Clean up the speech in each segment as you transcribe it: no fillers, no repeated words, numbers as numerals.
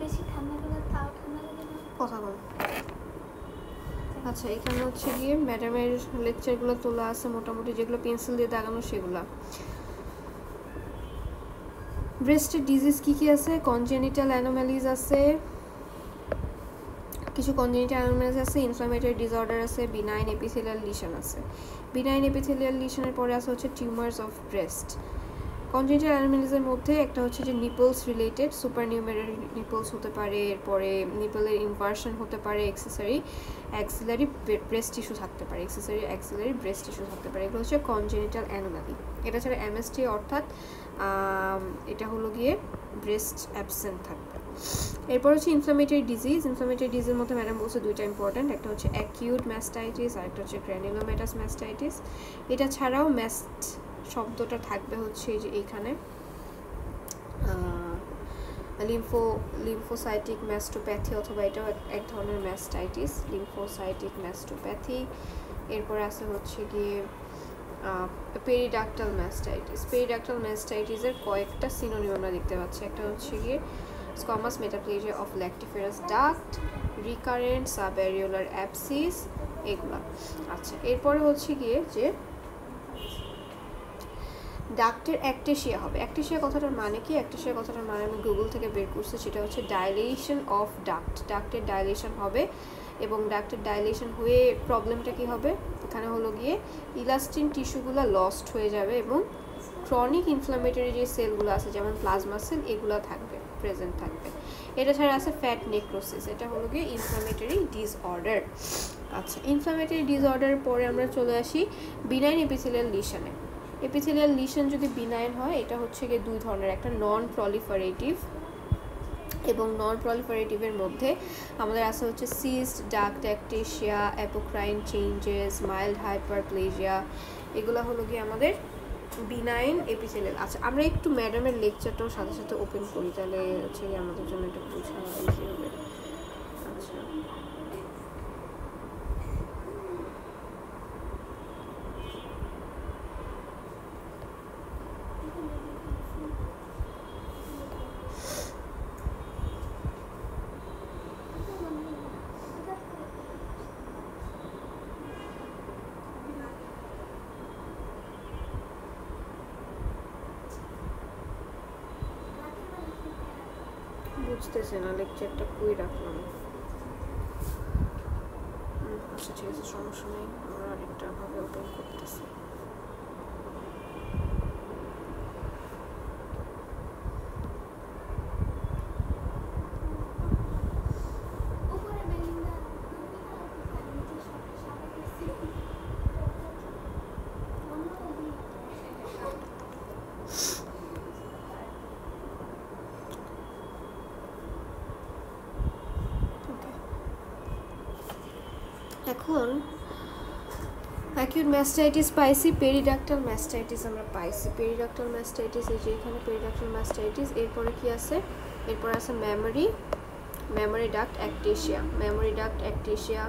বেশি ঠান্ডা গেলে তাও ঠান্ডা লাগে না, কথা বল। আচ্ছা, এখানে হচ্ছে গিয়ে ম্যাডামের লেকচারগুলো তোলা আছে মোটামুটি, যেগুলো পেন্সিল দিয়ে দাগানো সেগুলো। ব্রেস্টের ডিজিজ কী কী আছে? কনজেনিটাল অ্যানোম্যালিজ আছে, কিছু কনজেনিটাল অ্যানোম্যালিজ আছে, ইনফ্লামেটরি ডিসঅর্ডার আছে, বিনাইন এপিথেলিয়াল লিশন আছে। বিনাইন এপিথেলিয়াল লিশনের পরে আছে হচ্ছে টিউমার্স অফ ব্রেস্ট। কনজেনিটাল অ্যানোম্যালিজের মধ্যে একটা হচ্ছে যে নিপলস রিলেটেড, সুপার নিউমেরারি নিপলস হতে পারে, এরপরে নিপলের ইনভার্সন হতে পারে, অ্যাক্সিলারি ব্রেস্ট টিস্যু থাকতে পারে, অ্যাক্সিলারি ব্রেস্ট টিস্যু থাকতে পারে। এগুলো হচ্ছে কনজেনিটাল অ্যানোম্যালি। এটা ছাড়া এমএসটি অর্থাৎ এটা হলো গিয়ে ব্রেস্ট অ্যাবসেন্ট থাকবে। এরপর হচ্ছে ইনফ্লামেটরি ডিজিজ। ইনফ্লামেটরি ডিজিজের মধ্যে ম্যাডাম বলছে দুইটা ইম্পর্ট্যান্ট, একটা হচ্ছে অ্যাকিউট ম্যাস্টাইটিস আর একটা হচ্ছে গ্র্যানুলোমেটাস ম্যাস্টাইটিস। এটা ছাড়াও ম্যাস্ট শব্দটা থাকবে হচ্ছে যে এইখানে লিম্ফোসাইটিক ম্যাস্টোপ্যাথি, অথবা এটাও এক ধরনের ম্যাস্টাইটিস, লিম্ফোসাইটিক ম্যাস্টোপ্যাথি। এরপর আছে হচ্ছে গিয়ে পেরিডাক্টাল ম্যাস্টাইটিস। পেরিডাক্টাল ম্যাস্টাইটিসের কয়েকটা সিনোনিম আমরা দেখতে পাচ্ছি। একটা হচ্ছে গিয়ে স্কোমাস মেটাপ্লেজিয়া অফ ল্যাক্টিফেরাস ডাক্ট, রিকারেন্ট সাবঅ্যারিওলার অ্যাবসিস, এগুলা। আচ্ছা, এরপরে হচ্ছে গিয়ে যে ডাক্টের অ্যাক্টেশিয়া হবে। অ্যাক্টেশিয়া কথাটার মানে কি? অ্যাক্টেশিয়া কথাটার মানে আমি গুগল থেকে বের করছি, সেটা হচ্ছে ডাইলেশন অফ ডাক্ট। ডাক্টের ডাইলেশন হবে, এবং ডাক্টের ডাইলেশন হয়ে প্রবলেমটা কি হবে? এখানে হলো গিয়ে ইলাস্টিন টিস্যুগুলো লস্ট হয়ে যাবে, এবং ক্রনিক ইনফ্লামেটরি যে সেলগুলো আছে যেমন প্লাজমা সেল, এগুলো থাকবে, প্রেজেন্ট থাকবে। এটা ছাড়া আছে ফ্যাট নেক্রোসিস, এটা হলো গিয়ে ইনফ্লামেটরি ডিসঅর্ডার। আচ্ছা, ইনফ্লামেটরি ডিসঅর্ডার পরে আমরা চলে আসি বিনাইন এপিথেলিয়াল লিশনে। এপিথেলিয়াল লিশন যদি বিনাইন হয়, এটা হচ্ছে গিয়ে দুই ধরনের, একটা নন প্রলিফারেটিভ, এবং নন প্রলিফারেটিভের মধ্যে আমাদের আছে হচ্ছে cyst, duct ectasia, apocrine changes, mild hyperplasia, এগুলো হলো গিয়ে আমাদের বিনাইন এপিথেলিয়াল। আচ্ছা, আমরা একটু ম্যাডামের লেকচারটাও সাথে সাথে ওপেন করি, তাহলে হচ্ছে আমাদের জন্য এটা বোঝা ইজি হবে। আচ্ছা, বুঝতেছে না লেকচারটা কই রাখলাম। আচ্ছা, ঠিক আছে, সমস্যা নেই, আমরা আরেকটা ভাবে ওপেন করতেছি। এখন অ্যাকিউট ম্যাস্টাইটিস পাইছি, পেরিডাক্টাল ম্যাস্টাইটিস আমরা পাইছি। পেরিডাক্টাল ম্যাস্টাইটিস, এই যে এখানে পেরিডাক্টাল ম্যাস্টাইটিস। এরপরে কি আছে? এরপর আছে মেমোরি ডাক্ট অ্যাক্টেশিয়া। মেমোরি ডাক্ট অ্যাক্টেশিয়া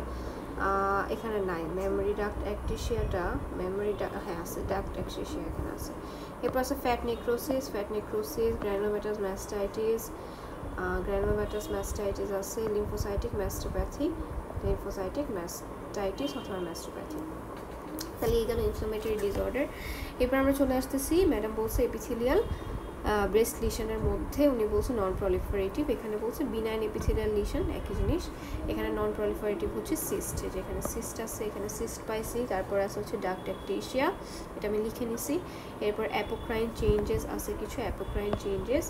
এখানে নাই। মেমোরি ডাক্ট অ্যাক্টেশিয়াটা হ্যাঁ আছে, ডাক্ট অ্যাক্টেশিয়া এখানে আছে। এরপর আছে ফ্যাট নেক্রোসিস, গ্র্যানুলোমেটাস ম্যাস্টাইটিস আছে, লিম্ফোসাইটিক ম্যাস্টোপ্যাথি, অথবা ম্যাস্টোপ্যাথি। তাহলে এই গেল ইনফ্লামেটরি ডিসঅর্ডার। এরপর আমরা চলে আসতেছি, ম্যাডাম বলছে এপিথেলিয়াল ব্রেস্ট লিশনের মধ্যে উনি বলছে নন প্রলিফারেটিভ, এখানে বলছে বিনাইন এপিথেলিয়াল লিশন, একই জিনিস। এখানে নন প্রলিফারেটিভ হচ্ছে সিস্ট, যেখানে সিস্ট আছে, এখানে সিস্ট পাইছি। তারপর আছে হচ্ছে ডাক্ট অ্যাক্টেশিয়া, এটা আমি লিখে নিছি। এরপর অ্যাপোক্রাইন চেঞ্জেস আছে, কিছু অ্যাপোক্রাইন চেঞ্জেস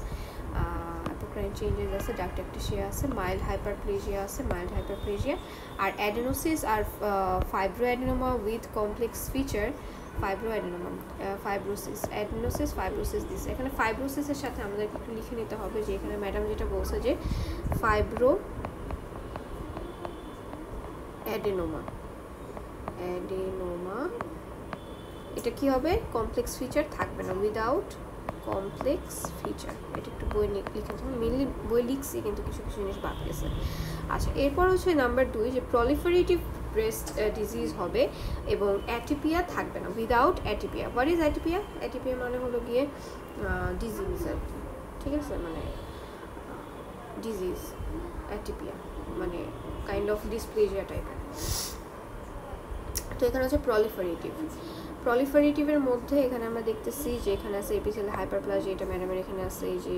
আছে, ডাক্ট অ্যাক্টেশিয়া আছে, মাইল্ড হাইপারপ্লেজিয়া আছে, আর অ্যাডেনোসিস আর fibroadenoma with complex feature, fibrosis this. এখানে ফাইব্রোসিসের সাথে আমাদের একটু লিখে নিতে হবে যে এখানে ম্যাডাম যেটা বলছে যে ফাইব্রোঅ্যাডেনোমা, এটা কি হবে? কমপ্লেক্স ফিচার থাকবে না, উইদাউট কমপ্লেক্স ফিচার। এটা একটু বই লিখে হবে, মেনলি বই লিখছি কিন্তু কিছু কিছু জিনিস বাদ গেছে। আচ্ছা, এরপর হচ্ছে নাম্বার 2 যে প্রলিফারেটিভ ব্রেস্ট ডিজিজ হবে এবং অ্যাটিপিয়া থাকবে না, without atypia. What is atypia? Atypia মানে হলো গিয়ে ডিজিজ আর কি, ঠিক আছে, মানে ডিজিজ অ্যাটিপিয়া, মানে কাইন্ড অফ ডিসপ্লেজিয়া টাইপের। তো এখানে হচ্ছে প্রলিফারেটিভের মধ্যে এখানে আমরা দেখতেছি যে এখানে আছে এপিথেলিয়াল হাইপারপ্লাজিয়া, এটা ম্যাডামের এখানে আছে এই যে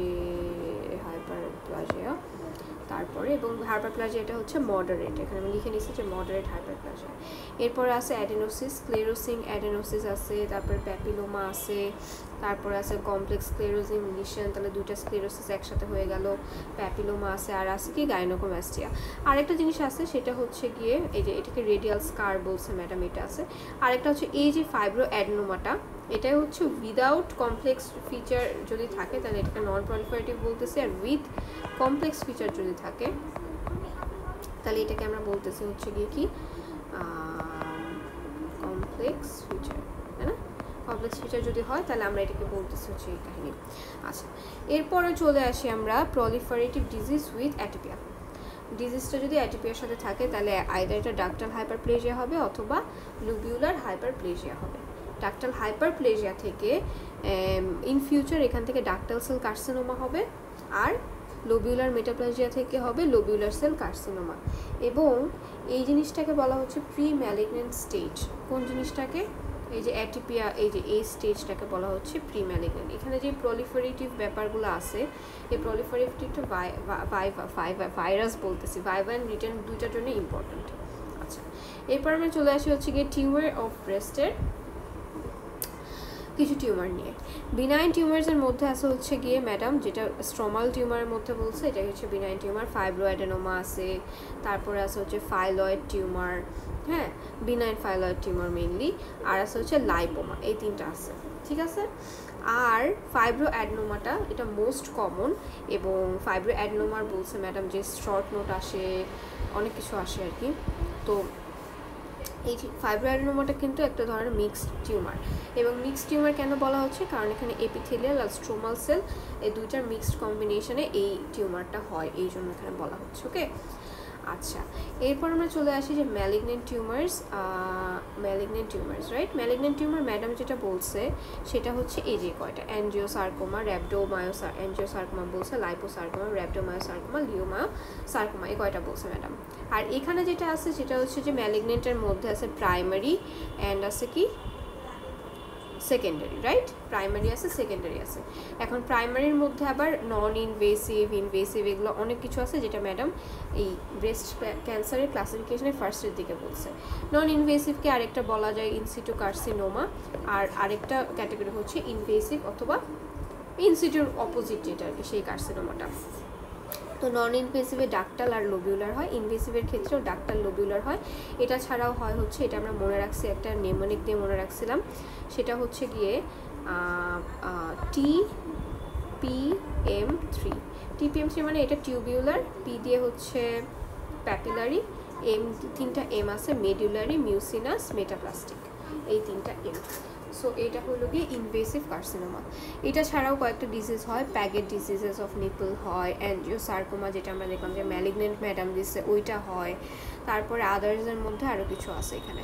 হাইপারপ্লাজিয়া, তারপরে এবং হাইপারপ্লাজিয়া এটা হচ্ছে মডারেট, এখানে আমি লিখে নিচ্ছি যে মডারেট হাইপারপ্লাজিয়া। এরপরে আছে অ্যাডেনোসিস, স্ক্লেরোসিং অ্যাডেনোসিস আছে, তারপরে প্যাপিলোমা আছে, তারপরে আছে কমপ্লেক্স স্ক্লেরোজিং লিশন, তাহলে দুইটা স্ক্লেরোসিস একসাথে হয়ে গেল, প্যাপিলোমা আছে, আর আছে কি গাইনোকোমাস্টিয়া। আরেকটা জিনিস আছে সেটা হচ্ছে গিয়ে এই যে এটাকে রেডিয়াল স্কার বলছে ম্যাডাম, এটা আছে। আরেকটা হচ্ছে এই যে ফাইব্রো অ্যাডেনোমাটা, এটাই হচ্ছে উইদাউট কমপ্লেক্স ফিচার যদি থাকে তাহলে এটাকে নন প্রলিফারেটিভ বলতেছি, আর উইথ কমপ্লেক্স ফিচার যদি থাকে তাহলে এটাকে আমরা বলতেছি হচ্ছে গিয়ে কি কমপ্লেক্স ফিচার, তাই না? কমপ্লেক্স ফিচার যদি হয় তাহলে আমরা এটাকে বলতেছি হচ্ছে এই কাহিনী। আচ্ছা, এরপরে চলে আসি আমরা প্রলিফারেটিভ ডিজিজ উইথ অ্যাটিপিয়া। ডিজিজটা যদি অ্যাটিপিয়ার সাথে থাকে তাহলে আইদার এটা ডাক্টাল হাইপারপ্লেজিয়া হবে অথবা লুবিউলার হাইপারপ্লেজিয়া হবে। ডাক্টাল হাইপারপ্লেজিয়া থেকে ইন ফিউচার এখান থেকে ডাক্টাল সেল কার্সিনোমা হবে, আর লোবিউলার মেটাপ্লাজিয়া থেকে হবে লোবিউলার সেল কার্সিনোমা। এবং এই জিনিসটাকে বলা হচ্ছে প্রি ম্যালিগন্যান্ট স্টেজ। কোন জিনিসটাকে? এই যে অ্যাটিপিয়া, এই যে এই স্টেজটাকে বলা হচ্ছে প্রি ম্যালিগন্যান্ট। এখানে যে প্রলিফারেটিভ ব্যাপারগুলো আছে, এই প্রলিফারেটিভটা ভাইরাস বলতেছি, ভাইভা অ্যান্ড রিটার্ন দুইটার জন্য ইম্পর্ট্যান্ট। আচ্ছা, এরপর আমরা চলে আসি হচ্ছে গিয়ে টিউমার অফ ব্রেস্টের কিছু টিউমার নিয়ে। বিনাইন টিউমার্সের মধ্যে আছে হচ্ছে গিয়ে ম্যাডাম যেটা স্ট্রমাল টিউমারের মধ্যে বলছে, এটা হচ্ছে বিনাইন টিউমার, ফাইব্রো অ্যাডেনোমা আছে, তারপরে আছে হচ্ছে ফাইলয়েড টিউমার, হ্যাঁ বিনাইন ফাইলয়েড টিউমার মেইনলি, আর আছে হচ্ছে লাইপোমা, এই তিনটা আছে, ঠিক আছে। আর ফাইব্রো অ্যাডেনোমাটা এটা মোস্ট কমন, এবং ফাইব্রো অ্যাডেনোমার বলছে ম্যাডাম যে শর্ট নোট আসে, অনেক কিছু আসে আর কি। তো এই ফাইব্রো অ্যাডেনোমাটা কিন্তু একটা ধরনের মিক্সড টিউমার, এবং মিক্সড টিউমার কেন বলা হচ্ছে? কারণ এখানে এপিথেলিয়াল আর স্ট্রোমাল সেল এই দুইটার মিক্সড কম্বিনেশনে এই টিউমারটা হয়, এই জন্য এখানে বলা হচ্ছে। ওকে, আচ্ছা, এরপর আমরা চলে আসি যে malignant tumours, right? Malignant tumour madam যেটা বলছে সেটা হচ্ছে এই যে কয়টা, অ্যাঞ্জিওসার্কোমা, অ্যাঞ্জিওসার্কোমা বলছে, লাইপোসার্কোমা, র্যাপডোমায়োসার্কোমা, লিওমায়োসার্কোমা, এই কয়টা বলছে ম্যাডাম। আর এখানে যেটা আছে সেটা হচ্ছে যে ম্যালিগন্যান্টের মধ্যে আছে প্রাইমারি অ্যান্ড আছে কি সেকেন্ডারি, রাইট? প্রাইমারি আছে, সেকেন্ডারি আছে। এখন প্রাইমারির মধ্যে আবার নন ইনভেসিভ, ইনভেসিভ, এগুলো অনেক কিছু আছে যেটা ম্যাডাম এই ব্রেস্ট ক্যান্সারের ক্লাসিফিকেশনের ফার্স্টের দিকে বলছে। নন ইনভেসিভকে আরেকটা বলা যায় ইনসিটু কার্সিনোমা, আর আরেকটা ক্যাটাগরি হচ্ছে ইনভেসিভ অথবা ইনসিটুর অপোজিট যেটা আর কি, সেই কার্সিনোমাটা। তো নন ইনভেসিভে ডাক্টাল আর লোবিউলার হয়, ইনভেসিভের ক্ষেত্রেও ডাক্টাল লোবিউলার হয়। এটা ছাড়াও হয় হচ্ছে, এটা আমরা মনে রাখছি, একটা নেমোনিক দিয়ে মনে রাখছিলাম, সেটা হচ্ছে গিয়ে TPM3 মানে এটা টিউবিউলার, পি দিয়ে হচ্ছে প্যাপিলারি, এম তিনটা এম আছে, মেডুলারি, মিউসিনাস, মেটাপ্লাস্টিক, এই তিনটা এম। সো এটা হলো গিয়ে ইনভেসিভ কার্সিনোমা। এটা ছাড়াও কয়েকটা ডিজিজ হয়, প্যাগেট ডিজিজেস অফ নিপল হয়, অ্যাঞ্জিওসার্কোমা যেটা আমরা দেখলাম যে ম্যালিগন্যান্ট ম্যাডাম দিচ্ছে ওইটা হয়, তারপরে আদার্সের মধ্যে আরও কিছু আছে এখানে।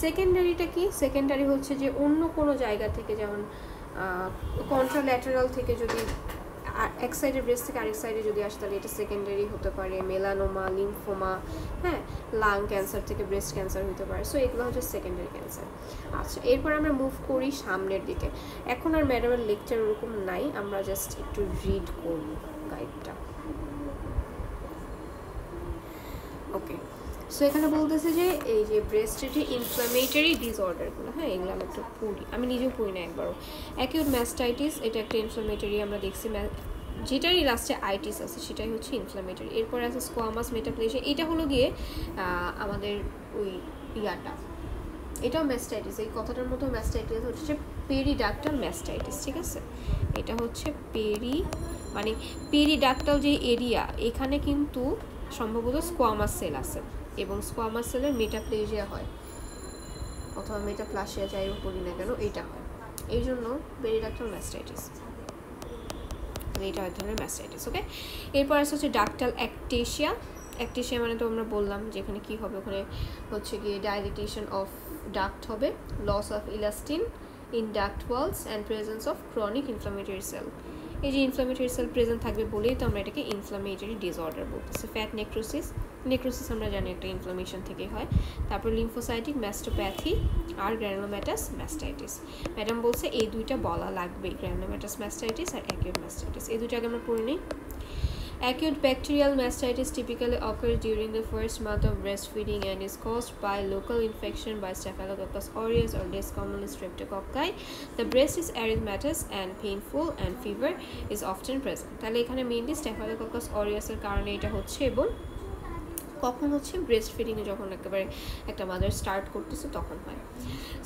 সেকেন্ডারিটা কি? সেকেন্ডারি হচ্ছে যে অন্য কোনো জায়গা থেকে, যেমন কন্ট্রাল্যাটারাল থেকে যদি এক সাইডের ব্রেস্ট থেকে আরেক সাইডে যদি আসে তাহলে এটা সেকেন্ডারি হতে পারে, মেলানোমা, লিম্ফোমা, হ্যাঁ, লাং ক্যান্সার থেকে ব্রেস্ট ক্যান্সার হতে পারে। সো এগুলো হচ্ছে সেকেন্ডারি ক্যান্সার। আচ্ছা, এরপর আমরা মুভ করি সামনের দিকে। এখন আর ম্যাডামের লেকচার ওরকম নাই, আমরা জাস্ট একটু রিড করব গাইডটা। ওকে, সো এখানে বলতেছে যে এই যে ব্রেস্টের যে ইনফ্ল্যামেটরি ডিসঅর্ডারগুলো, হ্যাঁ এগুলো আমি একটু পড়ি, আমি নিজেও পড়ি না একবারও। অ্যাকিউট ম্যাস্টাইটিস এটা একটা ইনফ্ল্যামেটরি, আমরা দেখছি যেটারই লাস্টে আইটিস আছে সেটাই হচ্ছে ইনফ্ল্যামেটরি। এরপরে আছে স্কোয়ামাস মেটাপ্লেজিয়া, এটা হলো গিয়ে আমাদের ওই ইয়াটা, এটাও ম্যাস্টাইটিস, এই কথাটার মতো ম্যাস্টাইটিস হচ্ছে পেরিডাক্টাল ম্যাস্টাইটিস, ঠিক আছে? এটা হচ্ছে মানে পেরিডাক্টাল যে এরিয়া, এখানে কিন্তু সম্ভবত স্কোয়ামাস সেল আছে, এবং স্কোয়ামাস সেলের মেটাপ্লেজিয়া হয় অথবা মেটাপ্লাসিয়া, যাই হোক বলি না কেন, এইটা হয়, এই জন্য পেরিডাক্টাল ম্যাস্টাইটিস, এইটা এক ধরনের ম্যাস্টাইটিস। ওকে, এরপর আসছে হচ্ছে ডাক্টাল অ্যাকটেশিয়া। অ্যাকটেশিয়া মানে তো আমরা বললাম যে এখানে কী হবে, ওখানে হচ্ছে গিয়ে ডাইলিটেশন অফ ডাক্ট হবে, loss of elastin in duct walls and presence of chronic inflammatory cell. এই যে ইনফ্লামেটরি সেল প্রেজেন্ট থাকবে বলেই তো আমরা এটাকে ইনফ্লামেটরি ডিসঅর্ডার বলতেছি। ফ্যাট নেক্রোসিস, নেক্রোসিস আমরা জানি একটা ইনফ্লামেশন থেকে হয়। তারপর লিম্ফোসাইটিক ম্যাস্টোপ্যাথি আর গ্র্যানুলোম্যাটাস ম্যাস্টাইটিস। ম্যাডাম বলছে এই দুইটা বলা লাগবে, গ্র্যানুলোম্যাটাস ম্যাস্টাইটিস আর অ্যাকিউট ম্যাস্টাইটিস, এই দুইটা আগে আমরা পড়ে নিই। Acute bacterial mastitis typically occurs during the first month of breastfeeding and is caused by local infection by Staphylococcus aureus or less commonly Streptococci. The breast is erythematous and painful and fever is often present. তাহলে এখানে mainly Staphylococcus aureus এর কারণে এটা হচ্ছে, এবং কখন হচ্ছে breast ফিডিংয়ে যখন একেবারে একটা মাদার স্টার্ট করতেছে তখন হয়।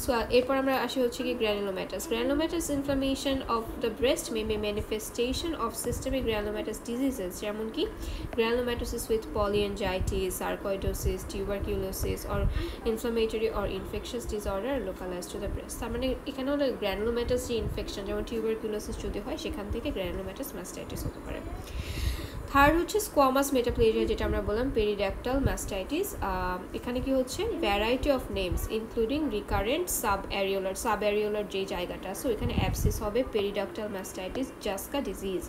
সো এরপর আমরা আসি হচ্ছে কি granulomatous. Granulomatous inflammation of the breast may be manifestation of systemic granulomatous diseases, যেমন কি granulomatosis with polyangiitis, sarcoidosis, tuberculosis or inflammatory or infectious disorder localize to the breast. তার মানে এখানে হলো গ্র্যানুলোম্যাটাস যে ইনফেকশন, যেমন টিউবারকিউলোসিস যদি হয় সেখান থেকে গ্র্যানুলোম্যাটাস ম্যাস্টাইটিস হতে পারে। থার্ড হচ্ছে স্কোয়ামাস মেটাপ্লেজিয়া, যেটা আমরা বললাম পেরিডাক্টাল ম্যাস্টাইটিস। এখানে কি হচ্ছে variety of names including recurrent subareolar যে জায়গাটা আছে ওইখানে অ্যাবসিস হবে, periductal mastitis, Zuska disease.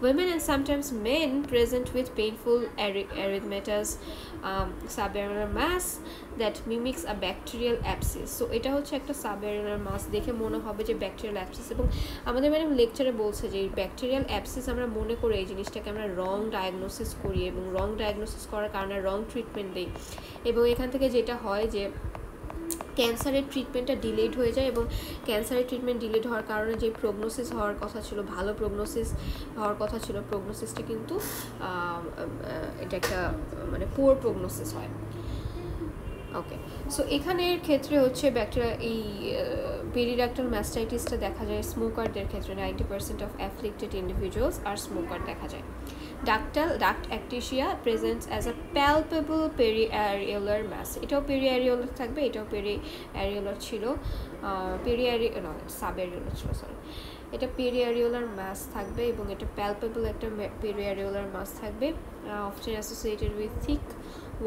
Women and sometimes men present with painful erythematous subareolar mass that mimics a bacterial abscess. So এটা হচ্ছে একটা সাবঅ্যারিওলার মাস, দেখে মনে হবে যে ব্যাকটেরিয়াল অ্যাবসিস, এবং আমাদের ম্যাডাম লেকচারে বলছে যে এই ব্যাকটেরিয়াল অ্যাবসিস আমরা মনে করে এই জিনিসটাকে আমরা রং ডায়াগনোসিস করি এবং রং ডায়াগনোসিস করার কারণে রং ট্রিটমেন্ট দিই, এবং এখান থেকে যেটা হয় যে ক্যান্সারের ট্রিটমেন্টটা ডিলেড হয়ে যায়, এবং ক্যান্সারের ট্রিটমেন্ট ডিলেড হওয়ার কারণে যে প্রগনোসিস হওয়ার কথা ছিল, ভালো প্রগনোসিস হওয়ার কথা ছিল, প্রগনোসিসটা কিন্তু এটা একটা মানে পুয়ার প্রগনোসিস হয়। ওকে, সো এখানের ক্ষেত্রে হচ্ছে ব্যাকটেরিয়া এই পেরিডাক্টাল ম্যাস্টাইটিসটা দেখা যায় স্মোকারদের ক্ষেত্রে। 90% অফ অ্যাফ্লিক্টেড ইন্ডিভিজুয়ালস আর স্মোকার দেখা যায়। Duct ectasia presents as a palpable periareolar mass. এটাও পেরিঅ্যারিওলার থাকবে, এটাও পেরিঅ্যারিওলার ছিল, সাবঅ্যারিওলার ছিল, সরি। এটা পেরিঅ্যারিওলার মাস থাকবে এবং এটা প্যালপেবল একটা পেরিঅ্যারিওলার মাস থাকবে, often associated with thick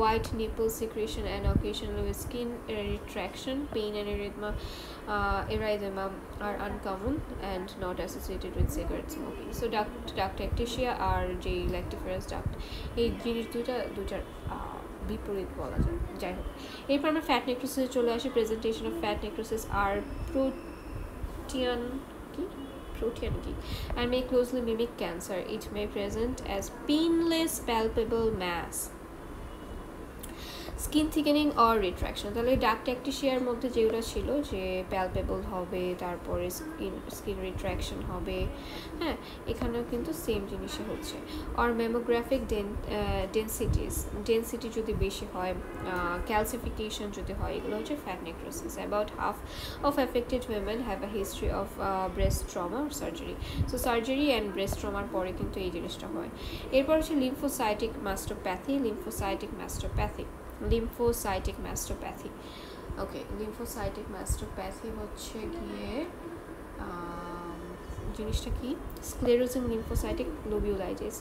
white nipple secretion and occasionally with skin retraction. Pain and erythema are uncommon and not associated with cigarette smoking. So duct ectasia are যে lactiferous duct, এই জিনিস দুটার বিপরীত বলা যায়। যাই হোক, এরপর আমরা ফ্যাট নেক্রোসিসে চলে আসি। প্রেজেন্টেশন অফ ফ্যাট নেক্রোসিস আর protein and may closely mimic cancer. It may present as painless palpable mass, skin thickening or retraction. তাহলে ডাক্ট অ্যাক্টিসিয়ার মধ্যে যেগুলো ছিল যে প্যালপেবল হবে, তারপরে স্কিন রিট্রাকশন হবে, হ্যাঁ, এখানেও কিন্তু সেম জিনিসই হচ্ছে। অর ম্যামোগ্রাফিক ডেন্সিটি যদি বেশি হয়, ক্যালসিফিকেশন যদি হয়, এগুলো হচ্ছে fat necrosis. About half of affected women have a history of breast trauma or surgery. So surgery and breast ট্রমার পরে কিন্তু এই জিনিসটা হয়। এরপর হচ্ছে লিম্ফোসাইটিক ম্যাস্টোপ্যাথি। ওকে, লিম্ফোসাইটিক ম্যাস্টোপ্যাথি হচ্ছে গিয়ে জিনিসটা কি, sclerosing lymphocytic lobulitis.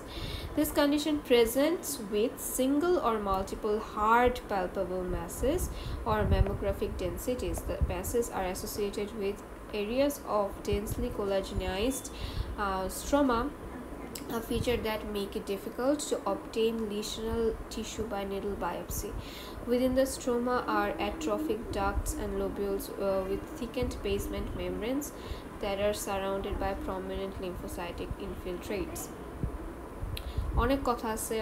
This condition presents with single or multiple hard palpable masses or mammographic densities. The masses are associated with areas of densely collagenized stroma, a feature that make it difficult to obtain lesional tissue by needle biopsy. Within the stroma are atrophic ducts and lobules with thickened basement membranes that are surrounded by prominent lymphocytic infiltrates. অনেক কথা আছে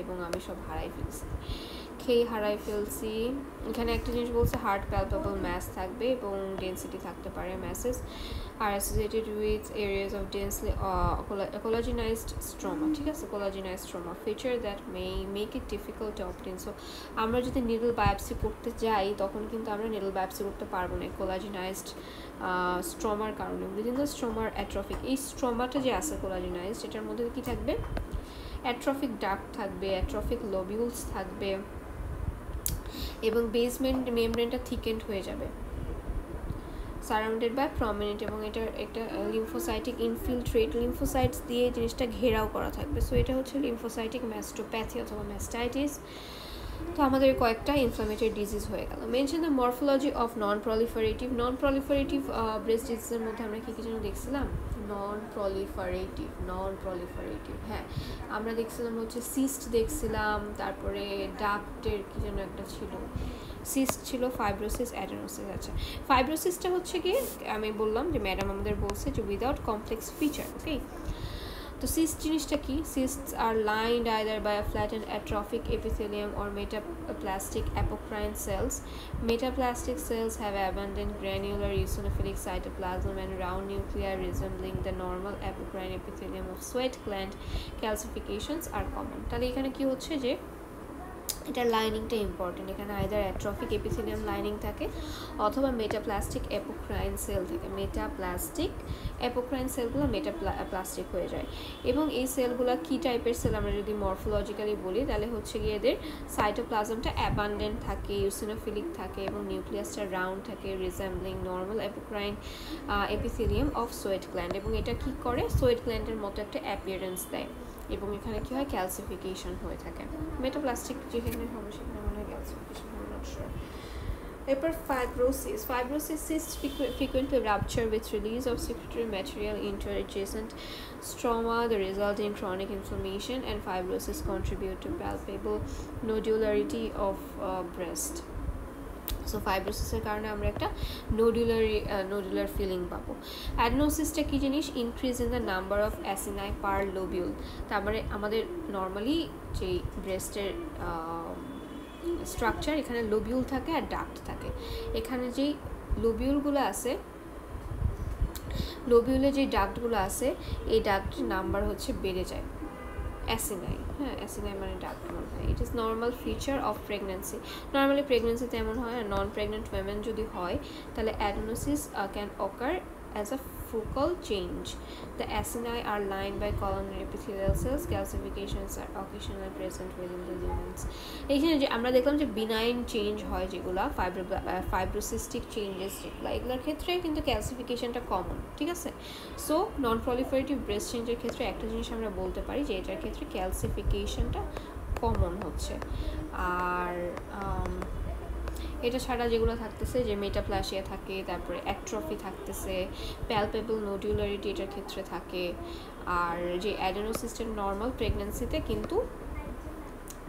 এবং আমি সব হারাই ফেলছি। এখানে একটা জিনিস বলছে হার্ড প্যালপেবল ম্যাস থাকবে এবং ডেন্সিটি থাকতে পারে। Masses are associated with areas of densely collagenized stroma, ঠিক আছে, collagenized stroma feature that make it difficult to obtain. So আমরা যদি নিডল বায়োপসি করতে যাই তখন কিন্তু আমরা নিডল বায়োপসি করতে পারবো না কোলাজিনাইজড স্ট্রমার কারণে। উইদিন দ্য স্ট্রমার অ্যাট্রফিক, এই স্ট্রমাটা যে আছে কোলাজিনাইজড, এটার মধ্যে কি থাকবে, অ্যাট্রফিক ডাক্ট থাকবে, অ্যাট্রফিক লোবিউলস থাকবে এবং বেসমেন্ট মেমব্রেনটা থিকেন্ড হয়ে যাবে, সারাউন্ডেড বাই প্রমিনেন্ট, এবং এটা একটা লিম্ফোসাইটিক ইনফিলট্রেট, লিম্ফোসাইটস দিয়ে জিনিসটা ঘেরাও করা থাকবে। সো এটা হচ্ছে লিম্ফোসাইটিক ম্যাস্টোপ্যাথি অথবা ম্যাস্টাইটিস। তো আমাদের কয়েকটা ইনফ্লামেটরি ডিজিজ হয়ে গেল। Mention the morphology of non proliferative breast ডিজিজের মধ্যে আমরা কী কী যেন দেখছিলাম, নন প্রলিফারেটিভ। হ্যাঁ, আমরা দেখছিলাম হচ্ছে সিস্ট দেখছিলাম, তারপরে ডাক্টের কি যেন একটা ছিল, সিস্ট ছিল, ফাইব্রোসিস, অ্যাডেনোসিস। আচ্ছা, ফাইব্রোসিসটা হচ্ছে কি আমি বললাম যে ম্যাডাম আমাদের বলছে যে উইদাউট কমপ্লেক্স ফিচার। ওকে, তো সিস্ট জিনিসটা কি? Cysts are lined either by a flattened atrophic epithelium or metaplastic apocrine cells. Metaplastic cells have abundant granular eosinophilic cytoplasm and round nuclei resembling the normal apocrine epithelium of sweat gland. Calcifications are common. তাহলে এখানে কি হচ্ছে যে এটার লাইনিংটা important. এখানে either অ্যাট্রফিক epithelium lining থাকে অথবা metaplastic apocrine sell থাকে। মেটাপ্লাস্টিক অ্যাপোক্রাইন সেলগুলো মেটাপ্লাস্টিক হয়ে যায়। এবং এই সেলগুলো কী টাইপের সেল আমরা যদি মরফোলজিক্যালি বলি তাহলে হচ্ছে গিয়ে এদের সাইটোপ্লাজমটা অ্যাবান্ডেন্ট থাকে, ইউসিনোফিলিক থাকে এবং নিউক্লিয়াসটা রাউন্ড থাকে, রিজেম্বলিং normal apocrine epithelium of sweat gland. এবং এটা কী করে? সোয়েট গ্ল্যান্ডের মতো একটা অ্যাপিয়ারেন্স দেয় এবং এখানে কী হয়? ক্যালসিফিকেশন হয়ে থাকে। মেটাপ্লাস্টিক যেখানে হবে সেখানে মনে হয় ক্যালসিফিকেশন হবে, নট শিওর। এরপর fibrosis cysts frequently rupture with release of secretory material into adjacent stroma. The result in chronic inflammation and fibrosis contribute to palpable nodularity of breast. So ফাইব্রোসিসের কারণে আমরা একটা নোডুলার ফিলিং পাবো। অ্যাডেনোসিসটা কী জিনিস? Increase in the number of acini per lobule. তারপরে আমাদের নর্মালি যে ব্রেস্টের স্ট্রাকচার, এখানে লোবিউল থাকে আর ডাক্ট থাকে। এখানে যেই লোবিউলগুলো আছে, লোবিউলে যে ডাক্টগুলো আছে এই ডাক্টের নাম্বার হচ্ছে বেড়ে যায়। অ্যাসিনাই, হ্যাঁ, অ্যাসিনাই মানে ডাক্ট মনে হয়। It is normal feature of pregnancy. Normally প্রেগনেন্সিতে এমন হয়। আর নন প্রেগনেন্ট ওয়েমেন যদি হয় তাহলে adenosis can occur as a focal change. The acini are lined by columnar epithelial cells. Calcifications are occasionally present within the lumens. এইখানে যে আমরা দেখলাম যে বিনাইন চেঞ্জ হয় যেগুলো ফাইব্রোসিস্টিক চেঞ্জেস যেগুলো, এগুলোর ক্ষেত্রে কিন্তু ক্যালসিফিকেশনটা কমন। ঠিক আছে, সো নন প্রলিফারেটিভ ব্রেস্ট চেঞ্জের ক্ষেত্রে একটা জিনিস আমরা বলতে পারি যে এটার ক্ষেত্রে ক্যালসিফিকেশনটা কমন হচ্ছে। আর এটা ছাড়া যেগুলো থাকতেছে যে মেটাপ্লাসিয়া থাকে, তারপরে অ্যাট্রফি থাকতেছে, প্যালপেবল নোডুলারিটি এটার ক্ষেত্রে থাকে। আর যে অ্যাডেনোসিসটা নর্মাল প্রেগনেন্সিতে, কিন্তু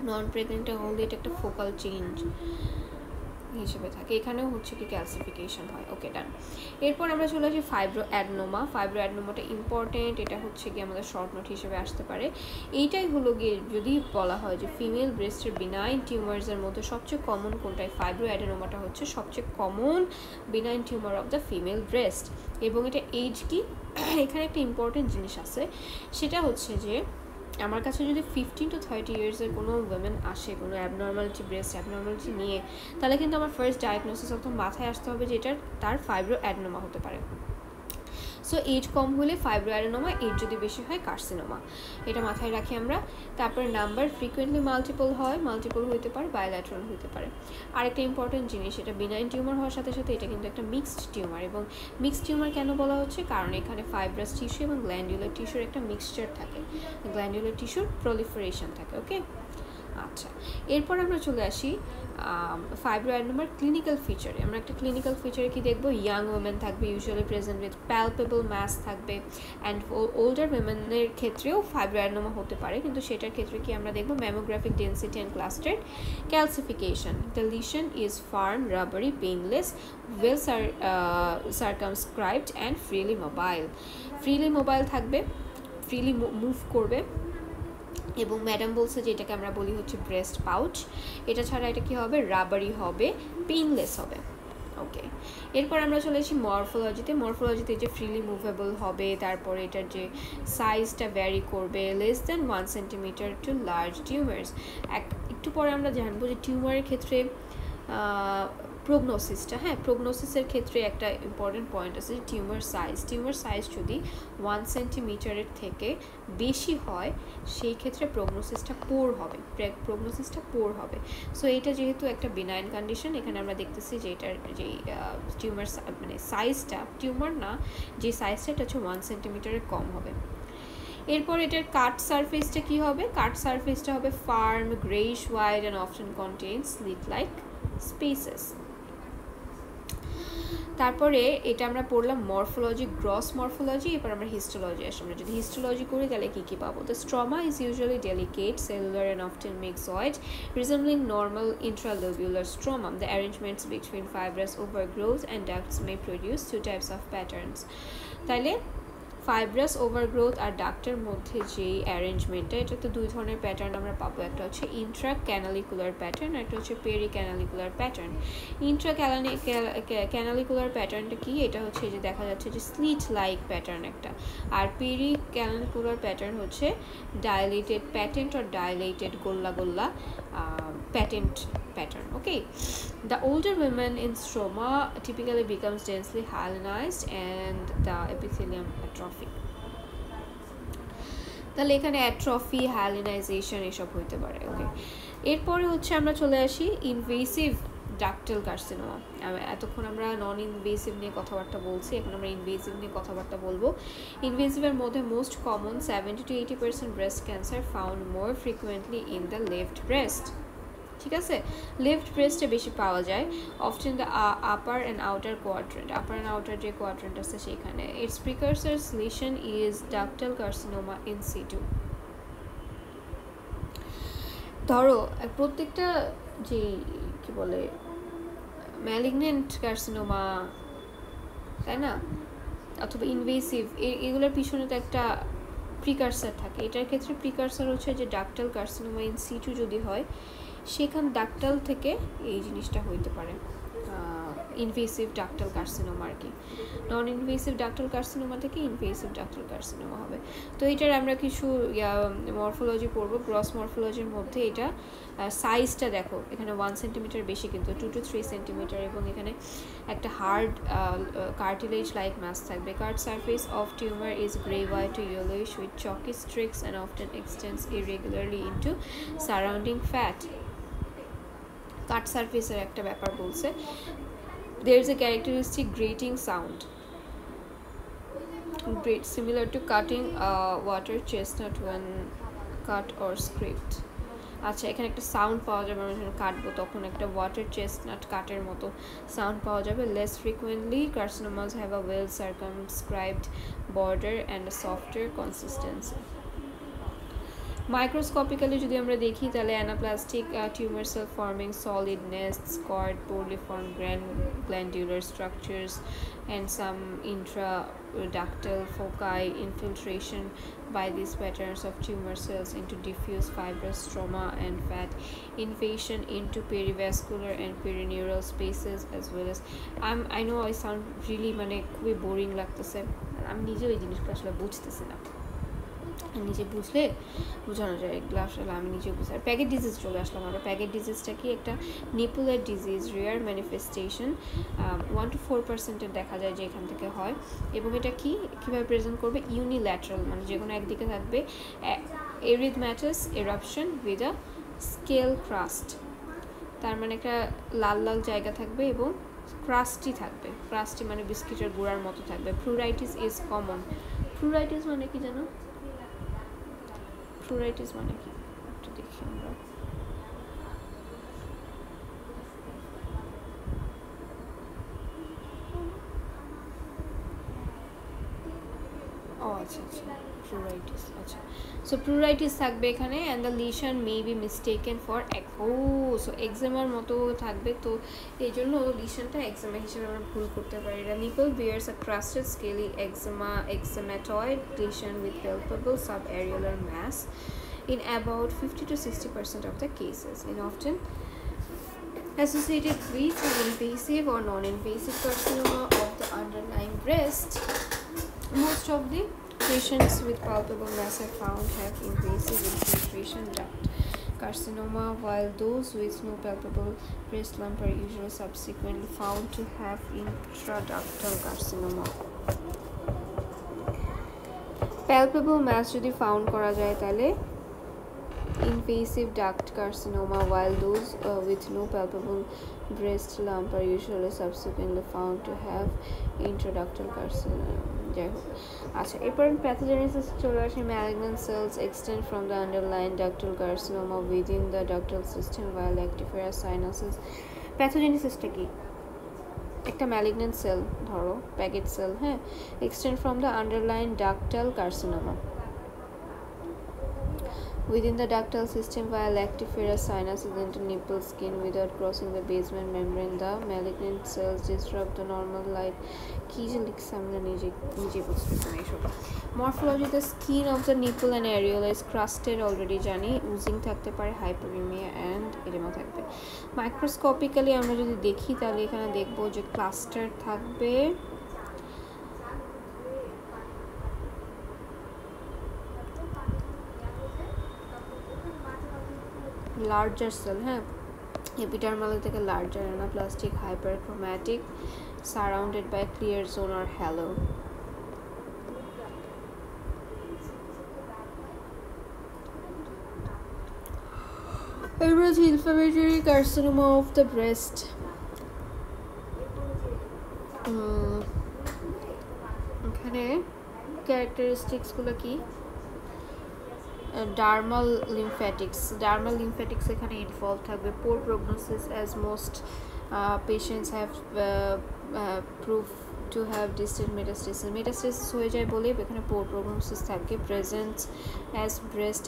নন প্রেগনেন্টে হলে এটা একটা ফোকাল চেঞ্জ হিসেবে থাকে। এখানেও হচ্ছে কি ক্যালসিফিকেশন হয়। ওকে, ডান। এরপর আমরা চলে আসি ফাইব্রো অ্যাডনোমাটা ইম্পর্টেন্ট। এটা হচ্ছে কি আমাদের শর্ট নোট হিসেবে আসতে পারে। এইটাই হলো গিয়ে যদি বলা হয় যে ফিমেল ব্রেস্টের বিনাইন টিউমার্সের মধ্যে সবচেয়ে কমন কোনটাই, ফাইব্রো অ্যাডেনোমাটা হচ্ছে সবচেয়ে common benign tumour of the female breast. এবং এটা এজ কি, এখানে একটা ইম্পর্টেন্ট জিনিস আছে, সেটা হচ্ছে যে আমার কাছে যদি 15 to 30 ইয়ার্সের কোনো ওয়েমেন আসে কোনো অ্যাবনর্মালিটি, ব্রেস্ট অ্যাবনর্মালিটি নিয়ে, তাহলে কিন্তু আমার ফার্স্ট ডায়াগনোসিস অথবা মাথায় আসতে হবে যে তার ফাইব্রো অ্যাডেনোমা হতে পারে। সো এজ কম হলে ফাইব্রো অ্যাডেনোমা, এজ যদি বেশি হয় কার্সিনোমা, এটা মাথায় রাখি আমরা। তারপর নাম্বার ফ্রিকুয়েন্টলি মাল্টিপল হইতে পারে, বায়োল্যাটারাল হইতে পারে। আরেকটা ইম্পর্টেন্ট জিনিস, এটা বিনাইন টিউমার হওয়ার সাথে সাথে এটা কিন্তু একটা মিক্সড টিউমার। এবং মিক্সড টিউমার কেন বলা হচ্ছে? কারণ এখানে ফাইব্রাস টিস্যু এবং গ্ল্যান্ডুলার টিস্যুর একটা মিক্সচার থাকে, গ্ল্যান্ডুলার টিস্যুর প্রলিফারেশন থাকে। ওকে, আচ্ছা, এরপর আমরা চলে আসি ফাইব্রো অ্যাডেনোমার ক্লিনিক্যাল ফিচারে। আমরা একটা ক্লিনিক্যাল ফিচারে কি দেখবো? ইয়াং ওমেন থাকবে, usually present with palpable mass থাকবে। অ্যান্ড ওল্ডার ওমেনের ক্ষেত্রেও ফাইব্রো অ্যাডেনোমা হতে পারে, কিন্তু সেটার ক্ষেত্রে কি আমরা দেখবো? Mammographic density and clustered calcification. The lesion is firm, rubbery, painless, well circumscribed and freely mobile থাকবে, ফ্রিলি মুভ করবে। এবং ম্যাডাম বলছে যে এটাকে আমরা বলি হচ্ছে ব্রেস্ট পাউচ। এটা ছাড়া এটা কি হবে? রাবারি হবে, পেইনলেস হবে। ওকে, এরপর আমরা চলে আসি মরফোলজিতে যে ফ্রিলি মুভেবল হবে, তারপরে এটার যে সাইজটা ভ্যারি করবে, less than 1 centimetre to large tumours. একটু পরে আমরা জানবো যে টিউমারের ক্ষেত্রে প্রোগনোসিসের ক্ষেত্রে একটা ইম্পর্টেন্ট পয়েন্ট আছে, টিউমার সাইজ যদি 1 সেন্টিমিটারের থেকে বেশি হয় সেই ক্ষেত্রে প্রোগনোসিসটা পোর হবে। সো এটা যেহেতু একটা বিনাইন কন্ডিশন, এখানে আমরা দেখতেছি যে এটার যে টিউমার মানে সাইজটা, টিউমার না, যে সাইজটা এটা হচ্ছে 1 সেন্টিমিটারের কম হবে। এরপর এটার কাট সারফেসটা কি হবে? কাট সারফেসটা হবে farm, greyish white and often contains slit like spaces. তারপরে এটা আমরা পড়লাম মরফোলজি, গ্রস মরফোলজি। এবার আমরা হিস্টোলজি আসি। আমরা যদি হিস্টোলজি করি তাহলে কী কী পাবো? The stroma is usually delicate, cellular and often myxoid, resembling normal intralobular stroma. The arrangements between fibrous overgrowth and ducts may produce two types of patterns. তাইলে ফাইব্রাস ওভারগ্রোথ আর ডাক্টের মধ্যে যে অ্যারেঞ্জমেন্টটা, এটা তো দুই ধরনের প্যাটার্ন আমরা পাবো। একটা হচ্ছে ইন্ট্রা ক্যানালিকুলার প্যাটার্ন, একটা হচ্ছে পেরি ক্যানালিকুলার প্যাটার্ন। ইন্ট্রা ক্যানালিকুলার প্যাটার্নটা কি? এটা হচ্ছে যে দেখা যাচ্ছে যে স্লিট লাইক প্যাটার্ন একটা। আর পেরি ক্যানালিকুলার প্যাটার্ন হচ্ছে ডাইলেটেড প্যাটেন্ট অর ডাইলেটেড গোল্লা গোল্লা patent pattern. Okay, the older women in stroma typically becomes densely hyalinized and the epithelium atrophic. তাহলে এখানে অ্যাট্রফি, হায়ালিনাইজেশন এসব হইতে পারে। ওকে, এরপরে হচ্ছে আমরা চলে আসি ইনভেসিভ ডাক্টাল কার্সিনোমা। এতক্ষণ আমরা নন ইনভেসিভ নিয়ে কথাবার্তা বলছি, এখন আমরা ইনভেসিভ নিয়ে কথাবার্তা বলবো। ইনভেসিভের মধ্যে most common 70 to 80% breast cancer found more frequently in the left breast. ঠিক আছে, লেফট ব্রেস্টে বেশি পাওয়া যায়। Often the upper and outer quadrant, upper and outer যে কোয়াড্রেন্ট আছে সেখানে। Its precursors lesion is ductal carcinoma in situ. ধরো প্রত্যেকটা যে কি বলে ম্যালিগনেন্ট কার্সিনোমা, তাই না, অথবা ইনভেসিভ, এগুলোর পিছনে তো একটা প্রিকার্সার থাকে। এটার ক্ষেত্রে প্রিকার্সার হচ্ছে যে ডাক্টাল কার্সিনোমা ইন সিটু যদি হয়, সেখান ডাক্টাল থেকে এই জিনিসটা হইতে পারে ইনভেসিভ ডাক্টাল কার্সিনোমা আর কি। নন ইনভেসিভ ডাক্টাল কার্সিনোমা থেকে ইনভেসিভ ডাক্টাল কার্সিনোমা হবে। তো এটার আমরা কিছু মরফোলজি পড়বো। গ্রস মরফোলজির মধ্যে এটা সাইজটা দেখো, এখানে 1 সেন্টিমিটার বেশি, কিন্তু 2 to 3 সেন্টিমিটার, এবং এখানে একটা হার্ড কার্টিলেজ লাইক মাস থাকবে। Cut surface of tumour is grey white to yellowish with chalky streaks and often extends irregularly into surrounding fat. Cut সারফেসের একটা ব্যাপার বলছে। There is a characteristic grating sound, similar to cutting a water chestnut when cut or scraped. আচ্ছা, এখানে একটা sound পাওয়া যাবে, আমরা যখন কাটবো তখন একটা ওয়াটার চেস্টনাট কাটের মতো সাউন্ড পাওয়া যাবে। Less frequently carcinomas have a well circumscribed border and a softer consistency. Microscopically যদি আমরা দেখি তাহলে anaplastic tumour cell forming solid nest, squared poorly form glandular structures and some intraductal foci, infiltration by these patterns of tumor cells into diffuse fibrous stroma and fat, invasion into perivascular and perineural spaces, as well as I know I sound really মানে খুবই boring লাগতেছে, আমি নিজেও এই জিনিসটা আসলে বুঝতেছি না, নিজে বুঝলে বোঝানো যায় এগুলো আসলে আমি নিজেও বুঝি। আর প্যাকেট ডিজিজ চলে আসলাম আমরা। প্যাকেট ডিজিজটা কি? একটা নিপুলার ডিজিজ, রেয়ার ম্যানিফেস্টেশন, 1 to 4% দেখা যায় যে এখান থেকে হয়। এবং এটা কীভাবে প্রেজেন্ট করবে? ইউনিল্যাটারাল, মানে যে কোনো একদিকে থাকবে। এরিথম্যাটাস এরাপশন উইথ আ স্কেল ক্রাস্ট, তার মানে একটা লাল লাল জায়গা থাকবে এবং ক্রাস্টি থাকবে। ক্রাস্টি মানে বিস্কিটের গুঁড়ার মতো থাকবে। Pleuritis is common. প্লুরাইটিস মানে কি জানো? প্লুরাইটিস মানে কি একটু দেখি আমরা। আচ্ছা প্লুরাইটিস, আচ্ছা। সো প্লুরাইটিস থাকবে এখানে, and the lesion may be mistaken for so এক্সেমার মতো থাকবে, তো এই জন্য লিশনটা এক্সেমা হিসেবে আমরা ভুল করতে পারি। এটা nipple bears a crusted scaly eczematous lesion with palpable subareolar mass in about 50 to 60% of the cases, and often associated with an invasive or non-invasive carcinoma of the underlying breast. Most of the patients with palpable mass are found have invasive infiltration duct carcinoma, while those with no palpable breast lump are usually subsequently found to have intraductal carcinoma. Palpable mass যদি found করা যায় তাহলে invasive duct carcinoma, while those with no palpable breast lump are usually subsequently found to have intraductal carcinoma. যাই হোক, আচ্ছা, এরপর pathogenesis চলে আসে। Malignant cells extend from the underline ductal carcinoma within the ductal system while actifera sinuses. প্যাথোজেনেসিসটা কি? একটা malignant cell ধরো প্যাকেট সেল, হ্যাঁ, extend from the underline ductal carcinoma within the ductal system via lactiferous sinuses into nipple skin without crossing the basement membrane. The malignant cells disrupt the normal light. কি যে লিখছে আমরা নিজে বুঝতেছি না এসব। Morphology: the skin of the nipple and areola is crusted already জানি, oozing থাকতে পারে, hyperemia and edema থাকবে। Microscopically আমরা যদি দেখি তাহলে এখানে দেখবো যে ক্লাস্টার থাকবে, লার্জার সেল, হ্যাঁ, এপিডার্মাল থেকে larger anaplastic hyperchromatic surrounded by clear zone or halo. এরপর হচ্ছে inflammatory carcinoma of the breast. এখানে ক্যারেক্টারিস্টিক্সগুলো কি? ডার্মাল লিমফ্যাটিক্স এখানে ইনভলভ থাকবে। Poor prognosis as most patients have prove to have distant metastasis হয়ে যায় বলে এখানে পোর প্রগনোসিস থাকবে। Presence as breast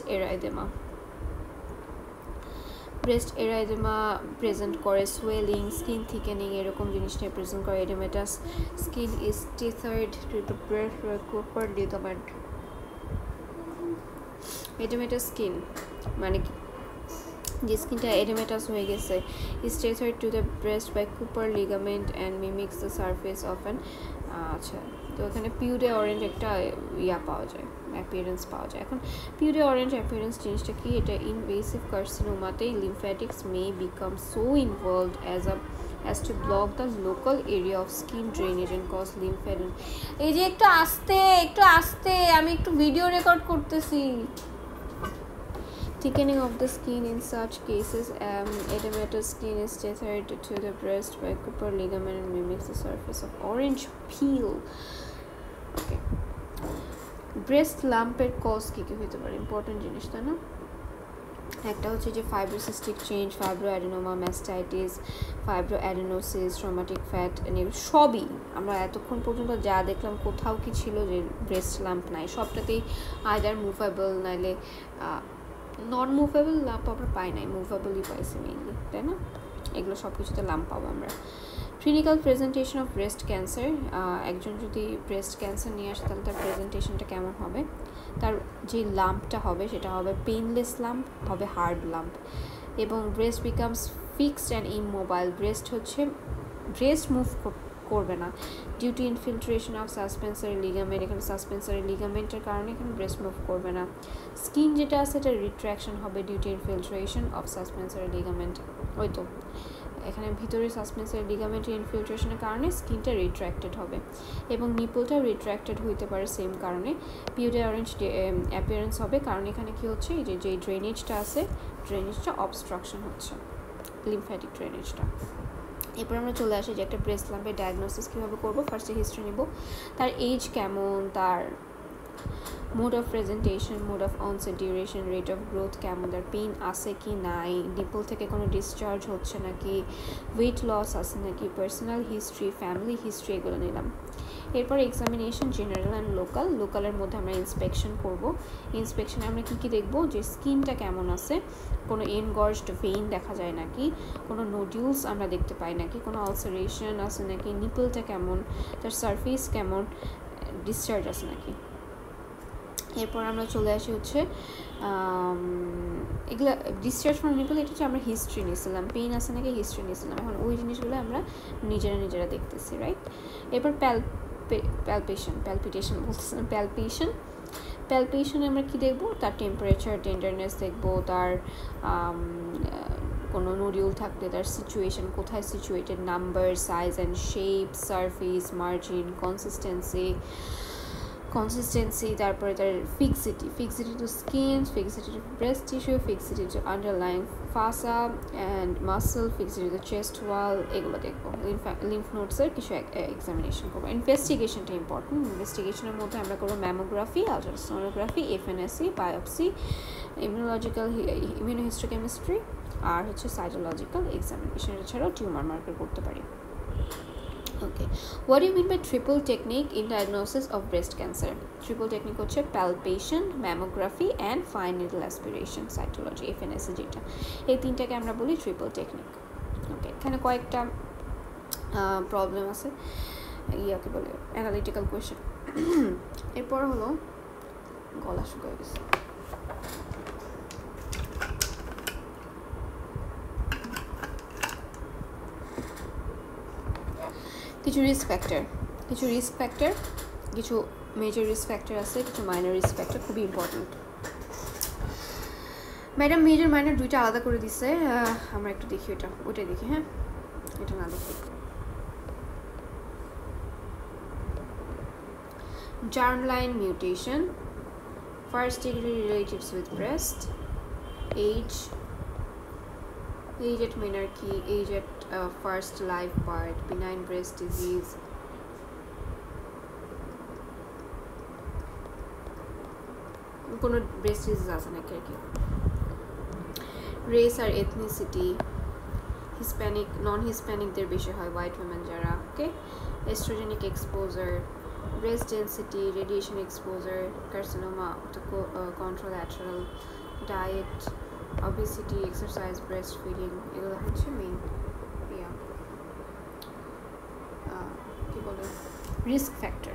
erythema present করে, সোয়েলিং, স্কিন থিকেনিং এরকম জিনিসটা প্রেজেন্ট করে। Oedematous skin is tethered to the breast by Cooper ligament. Oedematous skin মানে যে স্কিনটা এডেমেটাস হয়ে গেছে, is tethered to the breast by Cooper ligament and mimics the surface of an, আচ্ছা, তো এখানে পিউডে অরেঞ্জ একটা পাওয়া যায়, অ্যাপিয়ারেন্স পাওয়া যায়। এখন পিউডে অরেঞ্জ অ্যাপিয়ারেন্স জিনিসটা কি? এটা ইনভেসিভ কার্সিনোমাতেই lymphatics may become so involved as to block the local area of skin drainage and cause lymphadenema. এই যে একটু আস্তে আমি একটু ভিডিও রেকর্ড করতেছি। Thickening of the skin in such cases, edematous skin is tethered to the breast by Cooper ligament and mimics the surface of orange peel. Okay. Breast lump এর cause কি হতে পারে? ইম্পর্টেন্ট জিনিস তাই না? একটা হচ্ছে যে fibrocystic change, fibroadenoma, mastitis, fibroadenosis, traumatic fat, সবই আমরা এতক্ষণ পর্যন্ত যা দেখলাম কোথাও কি ছিল যে ব্রেস্ট লাম্প নাই, সবটাতেই আইদার মুভেবল নাইলে নন মুভেবল লাম্প আমরা পাই নাই, মুভেবলই পাইছি মেইনলি, তাই না? এগুলো সব কিছুতে লাম্প পাবো আমরা। Clinical presentation of breast cancer, একজন যদি ব্রেস্ট ক্যান্সার নিয়ে আসে তাহলে তার প্রেজেন্টেশনটা কেমন হবে? তার যে লাম্পটা হবে সেটা হবে পেইনলেস লাম্প, হবে হার্ড লাম্প, এবং breast becomes fixed and immobile. Breast move করবে না due to infiltration of suspensory ligament, এখানে সাসপেন্সারি লিগামেন্টের কারণে এখানে ব্রেস্ট মুভ করবে না। স্কিন যেটা আছে এটা রিট্র্যাকশন হবে due to infiltration of suspensory ligament, ওই তো এখানে ভিতরে সাসপেন্সারি লিগামেন্টের ইনফিলট্রেশনের কারণে স্কিনটা রিট্র্যাক্টেড হবে, এবং নিপলটাও রিট্র্যাক্টেড হইতে পারে সেম কারণে। পিউডে অরেঞ্জ অ্যাপিয়ারেন্স হবে, কারণ এখানে কি হচ্ছে যে ড্রেনেজটা আছে ড্রেনেজটা অবস্ট্রাকশন হচ্ছে, লিমফ্যাটিক ড্রেনেজটা। এরপর আমরা চলে আসি যে একটা ব্রেস্ট লাম্পের ডায়াগনোসিস কীভাবে করবো। ফার্স্টে হিস্ট্রি নিব, তার এজ কেমন, তার mode of presentation, mode of onset, duration, rate of growth কেমন, তার পেইন আছে কি নাই, নিপল থেকে কোনো ডিসচার্জ হচ্ছে নাকি, ওয়েট লস আছে নাকি, পার্সোনাল হিস্ট্রি, ফ্যামিলি হিস্ট্রি, এগুলো নিলাম। এরপর এক্সামিনেশন জেনারেল অ্যান্ড লোকালের মধ্যে আমরা ইন্সপেকশন করব। ইন্সপেকশনে আমরা কী দেখবো, যে স্কিনটা কেমন আছে, কোনো এনগর্জড ভেইন দেখা যায় নাকি, কোনো নোডিউলস আমরা দেখতে পাই নাকি, কোনো আলসারেশন আছে নাকি, নিপলটা কেমন, তার সারফেস কেমন, ডিসচার্জ আছে নাকি। এরপর আমরা চলে আসি হচ্ছে এগুলো ডিসচার্জ ফ্রম নিপল, এটা হচ্ছে আমরা হিস্ট্রি নিয়েছিলাম, পেইন আছে নাকি হিস্ট্রি নিয়েছিলাম, এখন ওই জিনিসগুলো আমরা নিজেরা দেখতেছি, রাইট। এরপর প্যালপেশনে আমরা কি দেখবো, তার টেম্পারেচার, টেন্ডারনেস দেখবো, তার কোনো নোডিউল থাকলে তার সিচুয়েশন কোথায় situated, number, size and shape, surface, margin, consistency, তারপরে তার fixity to skin, fixity to breast tissue, fixity to underlying fascia and muscle, fixity to chest wall, এগুলো দেখবো। লিম্ফ নোডসের কিছু এক্সামিনেশন করবো। ইনভেস্টিগেশনটা ইম্পর্টেন্ট। ইনভেস্টিগেশনের মধ্যে আমরা করবো mammography, ultrasonography, FNAC, biopsy, immunohistochemistry, আর হচ্ছে সাইটোলজিক্যাল এক্সামিনেশন। এছাড়াও টিউমার মার্কার করতে পারি। Okay, what you mean by triple technique in diagnosis of breast cancer? Triple technique হচ্ছে palpation, mammography and fine needle aspiration cytology, FNAC যেটা, এই তিনটাকে আমরা বলি ট্রিপল টেকনিক। ওকে, এখানে কয়েকটা প্রবলেম আছে, ইয়াকে বলে অ্যানালিটিক্যাল কোয়েশ্চেন। এরপর হলো গলা শুকিয়ে গেছে। কিছু রিস্ক ফ্যাক্টর, কিছু মেজর রিস্ক ফ্যাক্টর আছে, কিছু মাইনর রিস্ক ফ্যাক্টর, খুবই ইম্পর্টেন্ট। ম্যাডাম মেজর মাইনর দুইটা আলাদা করে দিচ্ছে, আমরা একটু দেখি ওটাই দেখি। হ্যাঁ, এটা না দেখি। Germline mutation, first degree relatives with breast, age at menarche, age at first live birth, benign breast disease, কোনো ব্রেস্ট ডিজিজ আছে নাকি আর কি, রেস আর এথনিসিটি, হিসপ্যানিক নন হিসপ্যানিকদের বেশি হয়, হোয়াইট ওমেন যারা। ওকে, এস্ট্রোজেনিক exposure, breast density, radiation exposure, carcinoma to contralateral, diet, obesity, exercise, breastfeeding, এগুলো হচ্ছে main কি বলে রিস্ক ফ্যাক্টর।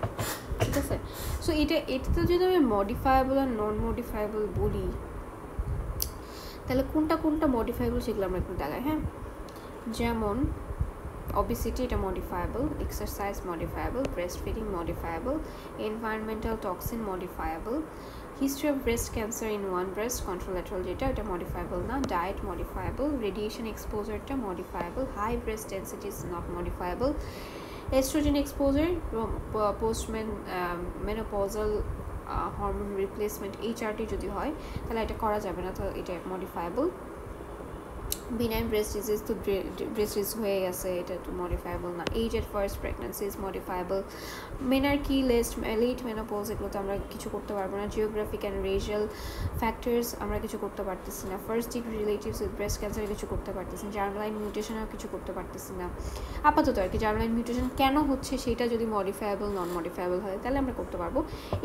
ঠিক আছে, সো এটা যদি আমি মডিফায়েবল আর নন মডিফায়েবল বলি, তাহলে কোনটা মডিফায়েবল সেগুলো আমরা একটু দেখাই। হ্যাঁ, যেমন obesity এটা modifiable, exercise modifiable, breastfeeding modifiable, environmental toxin modifiable, history of breast cancer in one breast contralateral যেটা এটা modifiable না, diet modifiable, radiation exposure টা modifiable, high breast density is not modifiable, estrogen exposure, post menopausal hormone replacement HRT যদি হয় তাহলে এটা করা যাবে না, তো এটা modifiable, benign breast disease তো breast disease হয়ে গেছে, এটা তো modifiable না, age at first pregnancy is modifiable, menarche, late menopause এগুলো তো আমরা কিছু করতে পারবো না, geographic and racial factors আমরা কিছু করতে পারতেছি না, first degree relatives with breast cancer কিছু করতে পারতেছি না, germline mutation আর কিছু করতে পারতেছি না আপাতত আর কি। germline mutation কেন হচ্ছে সেটা যদি modifiable non modifiable হয় তাহলে আমরা করতে পারবো,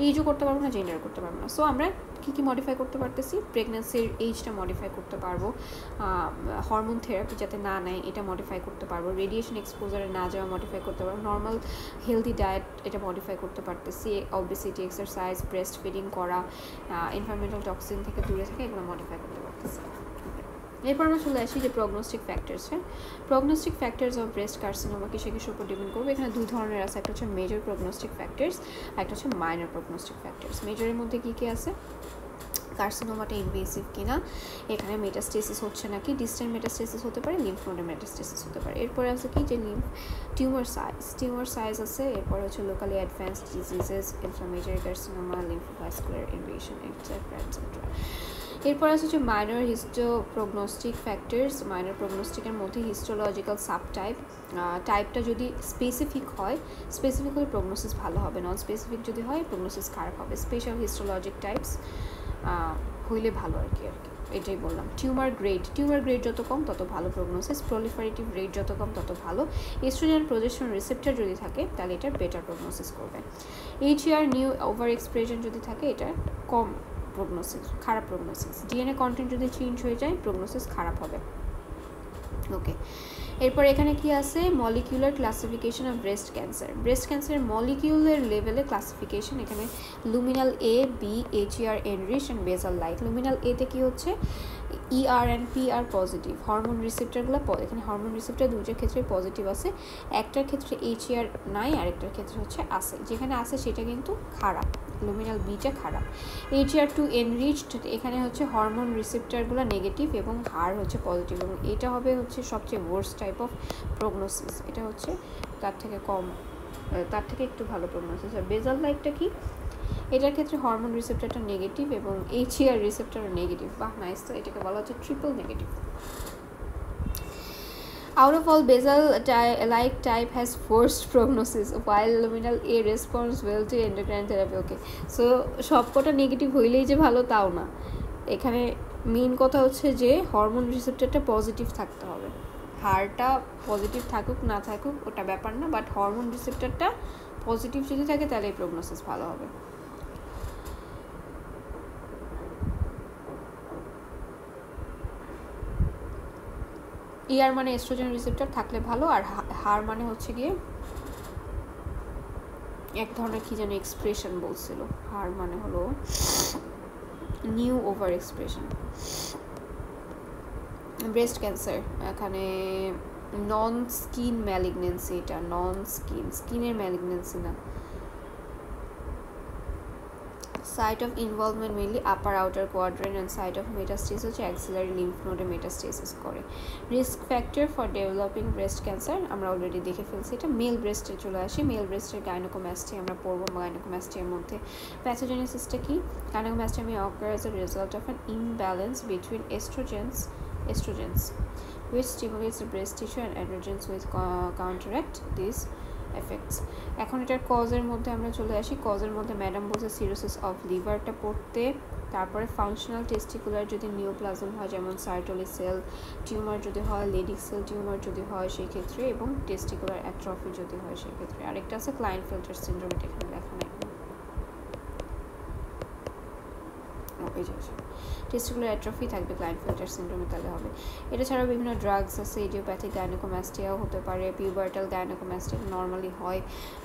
এজও করতে পারবো না, জেন্ডার করতে পারবো না। সো আমরা কি মডিফাই করতে পারতেছি, প্রেগন্যান্সির এজটা মডিফাই করতে পারবো, হরমোন থেরাপি যাতে না নেয় এটা মডিফাই করতে পারবো, রেডিয়েশন এক্সপোজারে না যাওয়া মডিফাই করতে পারবো, নর্মাল হেলদি ডায়েট এটা মডিফাই করতে পারতেছি, অবেসিটি, এক্সারসাইজ, ব্রেস্ট ফিডিং করা, এনভায়রনমেন্টাল টক্সিন থেকে দূরে থাকে, এগুলো মডিফাই করতে পারতেছি। এরপর আমরা চলে আসি যে প্রগনোস্টিক ফ্যাক্টরস। হ্যাঁ, prognostic factors of breast carcinoma কিসের উপর ডিপেন্ড করবে? এখানে দুই ধরনের আছে, একটা হচ্ছে মেজর প্রগনোস্টিক ফ্যাক্টরস আর একটা হচ্ছে মাইনর প্রগনোস্টিক ফ্যাক্টরস। মেজরের মধ্যে কী কী আছে? কার্সিনোমাটা ইনভেসিভ কিনা, এখানে মেটাস্টেসিস হচ্ছে নাকি, ডিস্টেন্ট মেটাস্টেসিস হতে পারে, লিম্ফ নোডে মেটাস্টেসিস হতে পারে। এরপরে আছে কি যে টিউমার সাইজ আছে, এরপরে হচ্ছে locally advanced diseases, inflammatory carcinoma, lymphovascular invasion etcetera etcetera. এরপর আছে হচ্ছে মাইনর হিস্টোপ্রগনোস্টিক ফ্যাক্টরস। মাইনর প্রগনোস্টিকের মধ্যে হিস্টোলজিক্যাল সাবটাইপ, টাইপটা যদি স্পেসিফিক হয় স্পেসিফিক হলে প্রগনোসিস ভালো হবে, নন স্পেসিফিক যদি হয় প্রগনোসিস খারাপ হবে। স্পেশাল হিস্টোলজিক টাইপস হইলে ভালো আর কি এটাই বললাম। টিউমার গ্রেড যত কম তত ভালো প্রগনোসিস, প্রলিফারেটিভ রেট যত কম তত ভালো। এস্ট্রোজেন প্রজেস্টেরন রিসেপ্টর যদি থাকে তাহলে এটা বেটার প্রগনোসিস করবে। HER নিউ ওভার এক্সপ্রেশন যদি থাকে এটা কম প্রগনোসিস, খারাপ প্রগনোসিস। ডিএনএ কন্টেন্ট যদি চেঞ্জ হয়ে যায় প্রগনোসিস খারাপ হবে। ওকে, এরপর এখানে কি আছে? মলিকিউলার ক্লাসিফিকেশন অফ ব্রেস্ট ক্যান্সারের মলিকিউলার লেভেলে ক্লাসিফিকেশন। এখানে luminal A, B, HER enrich and basal like. Luminal এতে কি হচ্ছে ER and PR positive, hormone রিসেপ্টরগুলো এখানে হরমোন রিসেপ্টর দুইটার ক্ষেত্রে পজিটিভ আছে, একটার ক্ষেত্রে HER নাই আরেকটার ক্ষেত্রে হচ্ছে আছে, যেখানে আছে সেটা কিন্তু খারাপ, লুমিনাল বিটা খারাপ। HER2 এনরিচড, এখানে হচ্ছে হরমোন রিসেপ্টরগুলো নেগেটিভ এবং হার হচ্ছে পজিটিভ, এবং এটা হবে হচ্ছে সবচেয়ে ওয়ার্স্ট টাইপ অফ প্রগনোসিস। এটা হচ্ছে তার থেকে একটু ভালো প্রগনোসিস। আর বেসাল লাইটটা কি? এটার ক্ষেত্রে হরমোন রিসেপ্টরটা নেগেটিভ এবং HER রিসেপ্টরও নেগেটিভ। বাহ, নাইস। তো এটাকে বলা হচ্ছে triple negative. Out of all, basal-like type has worst prognosis, while luminal A responds well to endocrine therapy. Okay, so সবকটা নেগেটিভ হইলেই যে ভালো তাও না। এখানে মেইন কথা হচ্ছে যে হরমোন রিসেপ্টরটা পজিটিভ থাকতে হবে, হারটা পজিটিভ থাকুক না থাকুক ওটা ব্যাপার না, বাট হরমোন রিসেপ্টরটা পজিটিভ যদি থাকে তাহলে এই প্রগনোসিস ভালো হবে। ইয়ার মানে এস্ট্রোজেন রিসেপ্টর থাকলে ভালো, আর হার মানে হচ্ছে গিয়ে এক ধরনের কি যেন এক্সপ্রেশন বলছিল, হার মানে হলো neu over expression. Breast cancer এখানে নন স্কিন ম্যালিগনেন্সি, এটা নন স্কিনের ম্যালিগনেন্সি না। Site of involvement mainly upper outer quadrant and site of metastasis হচ্ছে অ্যাক্সিলারি লিম্ফ নোডে মেটাস্টেসিস করে। Risk factor for developing breast cancer আমরা অলরেডি দেখে ফেলছি, এটা মেল ব্রেস্টে চলে আসি। মেল ব্রেস্টের গাইনোকোম্যাস্টি আমরা পড়বো। গাইনোকোম্যাস্টির মধ্যে প্যাথোজেনেসিসটা কি? গাইনোকোম্যাস্টিয়ামি occur as a result of an imbalance between estrogens which stimulates the breast tissue and androgens which counteract these effects. এখন এটার কজের মধ্যে আমরা চলে আসি। কজের মধ্যে ম্যাডাম বলছে সিরোসিস অফ লিভারটা পড়তে, তারপরে ফাংশনাল টেস্টিকুলার যদি নিওপ্লাজম হয় যেমন সার্টোলি সেল টিউমার যদি হয়, লেডিক সেল টিউমার যদি হয় সেই ক্ষেত্রে, এবং টেস্টিকুলার অ্যাট্রফি যদি হয় সেই ক্ষেত্রে। আরেকটা আছে ক্লাইনফেল্টার সিনড্রোম, এটা এখানে লেখা নাই। টেস্টিকুলার অ্যাট্রফি থাকবে ক্লাইনফেল্টার সিনড্রোমে, তাহলে হবে। এটা ছাড়াও বিভিন্ন ড্রাগস আছে, ইডিওপ্যাথিক গাইনোকোম্যাস্টিয়াও হতে পারে, পিউবার্টাল গাইনোকোম্যাস্টিয়া নর্মালি হয়,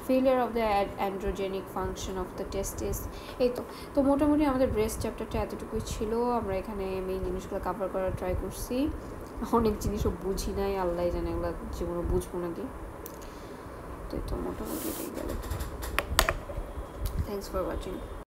failure of the androgenic function of the testis. এই তো মোটামুটি আমাদের ব্রেস্ট চ্যাপ্টারটা এতটুকুই ছিল। আমরা এখানে মেইন জিনিসগুলো কভার করার ট্রাই করছি। অনেক জিনিসও বুঝি নাই, আল্লাহ জানে এগুলো যেগুলো বুঝবো নাকি। তো মোটামুটি এটাই গেল। Thanks for watching.